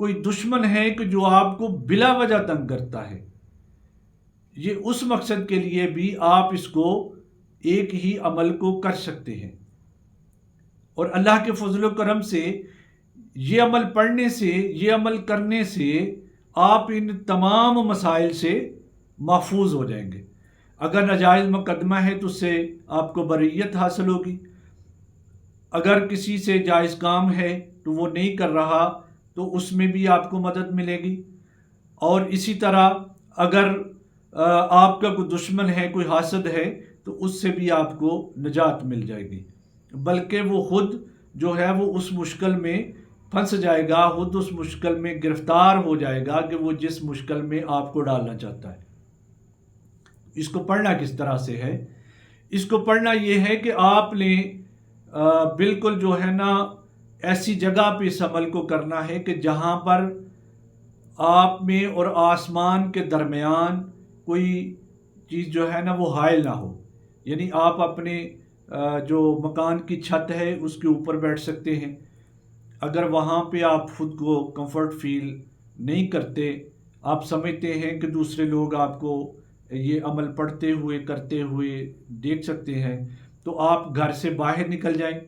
کوئی دشمن ہے کہ جو آپ کو بلا وجہ تنگ کرتا ہے، یہ اس مقصد کے لیے بھی آپ اس کو ایک ہی عمل کو کر سکتے ہیں، اور اللہ کے فضل و کرم سے یہ عمل پڑھنے سے، یہ عمل کرنے سے آپ ان تمام مسائل سے محفوظ ہو جائیں گے۔ اگر ناجائز مقدمہ ہے تو اس سے آپ کو بریت حاصل ہوگی، اگر کسی سے جائز کام ہے تو وہ نہیں کر رہا تو اس میں بھی آپ کو مدد ملے گی، اور اسی طرح اگر آپ کا کوئی دشمن ہے، کوئی حاسد ہے، تو اس سے بھی آپ کو نجات مل جائے گی، بلکہ وہ خود جو ہے وہ اس مشکل میں پھنس جائے گا، خود اس مشکل میں گرفتار ہو جائے گا کہ وہ جس مشکل میں آپ کو ڈالنا چاہتا ہے۔ اس کو پڑھنا کس طرح سے ہے؟ اس کو پڑھنا یہ ہے کہ آپ نے بالکل جو ہے نا ایسی جگہ پہ اس عمل کو کرنا ہے کہ جہاں پر آپ میں اور آسمان کے درمیان کوئی چیز جو ہے نا وہ حائل نہ ہو، یعنی آپ اپنے جو مکان کی چھت ہے اس کے اوپر بیٹھ سکتے ہیں۔ اگر وہاں پہ آپ خود کو کمفرٹ فیل نہیں کرتے، آپ سمجھتے ہیں کہ دوسرے لوگ آپ کو یہ عمل پڑھتے ہوئے کرتے ہوئے دیکھ سکتے ہیں، تو آپ گھر سے باہر نکل جائیں،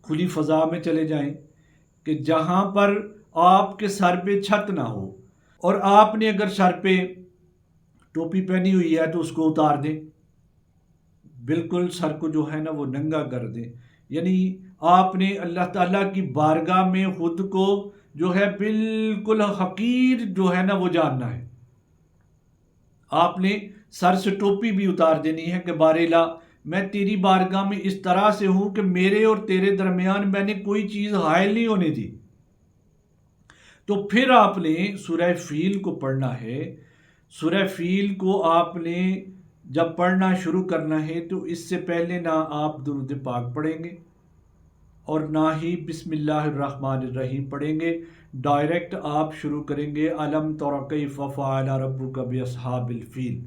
کھلی فضا میں چلے جائیں کہ جہاں پر آپ کے سر پہ چھت نہ ہو، اور آپ نے اگر سر پہ ٹوپی پہنی ہوئی ہے تو اس کو اتار دیں، بالکل سر کو جو ہے نا وہ ننگا کر دیں، یعنی آپ نے اللہ تعالیٰ کی بارگاہ میں خود کو جو ہے بالکل حقیر جو ہے نا وہ جاننا ہے۔ آپ نے سر سے ٹوپی بھی اتار دینی ہے کہ بار الہ میں تیری بارگاہ میں اس طرح سے ہوں کہ میرے اور تیرے درمیان میں نے کوئی چیز حائل نہیں ہونے دی۔ تو پھر آپ نے سورہ فیل کو پڑھنا ہے۔ سورہ فیل کو آپ نے جب پڑھنا شروع کرنا ہے تو اس سے پہلے نہ آپ درود پاک پڑھیں گے اور نہ ہی بسم اللہ الرحمن الرحیم پڑھیں گے، ڈائریکٹ آپ شروع کریں گے الم تر کیف فعل ربک باصحاب الفیل،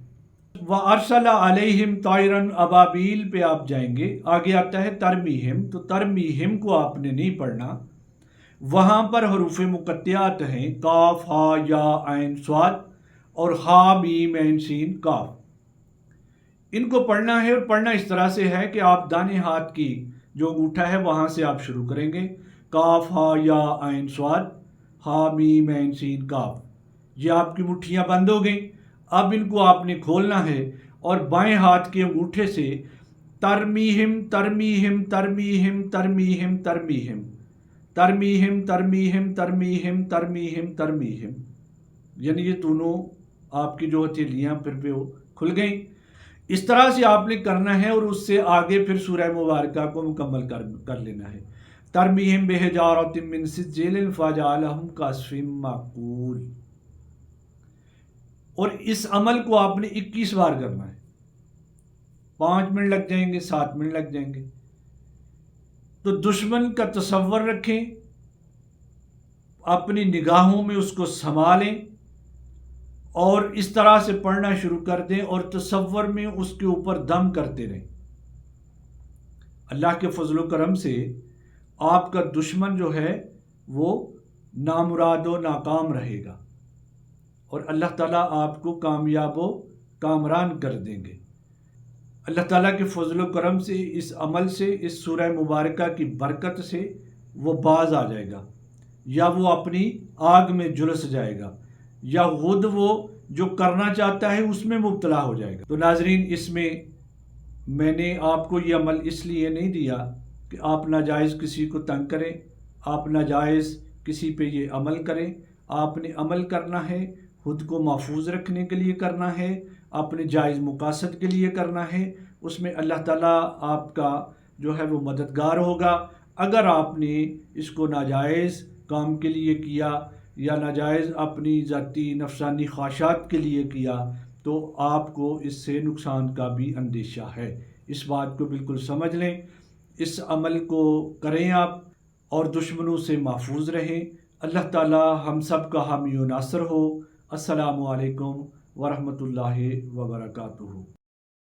وارسل علیہم طیرا ابابیل پہ آپ جائیں گے۔ آگے آتا ہے ترمیہم، تو ترمیہم کو آپ نے نہیں پڑھنا، وہاں پر حروف مقطعات ہیں کاف ہا یا عین صاد اور ہا میم عین سین کاف، ان کو پڑھنا ہے، اور پڑھنا اس طرح سے ہے کہ آپ دانے ہاتھ کی جو انگوٹھا ہے وہاں سے آپ شروع کریں گے، کاف ہا یا عین صاد ہا میم عین سین کاف، یہ آپ کی مٹھیاں بند ہو گئیں۔ اب ان کو آپ نے کھولنا ہے اور بائیں ہاتھ کے انگوٹھے سے ترمیہم ترمیہم ترمیہم ترمیہم ترمیہم ترمیہم ترمیہم ترمیہم ترمیہم ترمیہم، یعنی یہ دونوں آپ کی جو ہتھیلیاں پھر پہ کھل گئیں۔ اس طرح سے آپ نے کرنا ہے، اور اس سے آگے پھر سورہ مبارکہ کو مکمل کر لینا ہے۔ ترمیہم بحجارۃ من سجیل فجعلہم کعصف مأکول، اور اس عمل کو آپ نے 21 بار کرنا ہے، 5 منٹ لگ جائیں گے، 7 منٹ لگ جائیں گے۔ تو دشمن کا تصور رکھیں، اپنی نگاہوں میں اس کو سنبھالیں اور اس طرح سے پڑھنا شروع کر دیں، اور تصور میں اس کے اوپر دم کرتے رہیں۔ اللہ کے فضل و کرم سے آپ کا دشمن جو ہے وہ نامراد و ناکام رہے گا، اور اللہ تعالیٰ آپ کو کامیاب و کامران کر دیں گے۔ اللہ تعالیٰ کے فضل و کرم سے اس عمل سے، اس سورہ مبارکہ کی برکت سے وہ باز آ جائے گا، یا وہ اپنی آگ میں جھلس جائے گا، یا خود وہ جو کرنا چاہتا ہے اس میں مبتلا ہو جائے گا۔ تو ناظرین، اس میں میں نے آپ کو یہ عمل اس لیے نہیں دیا کہ آپ ناجائز کسی کو تنگ کریں، آپ ناجائز کسی پہ یہ عمل کریں۔ آپ نے عمل کرنا ہے، خود کو محفوظ رکھنے کے لیے کرنا ہے، اپنے جائز مقاصد کے لیے کرنا ہے، اس میں اللہ تعالیٰ آپ کا جو ہے وہ مددگار ہوگا۔ اگر آپ نے اس کو ناجائز کام کے لیے کیا یا ناجائز اپنی ذاتی نفسانی خواہشات کے لیے کیا تو آپ کو اس سے نقصان کا بھی اندیشہ ہے۔ اس بات کو بالکل سمجھ لیں، اس عمل کو کریں آپ، اور دشمنوں سے محفوظ رہیں۔ اللہ تعالیٰ ہم سب کا حامی و ناصر ہو۔ السلام علیکم ورحمۃ اللہ وبرکاتہ۔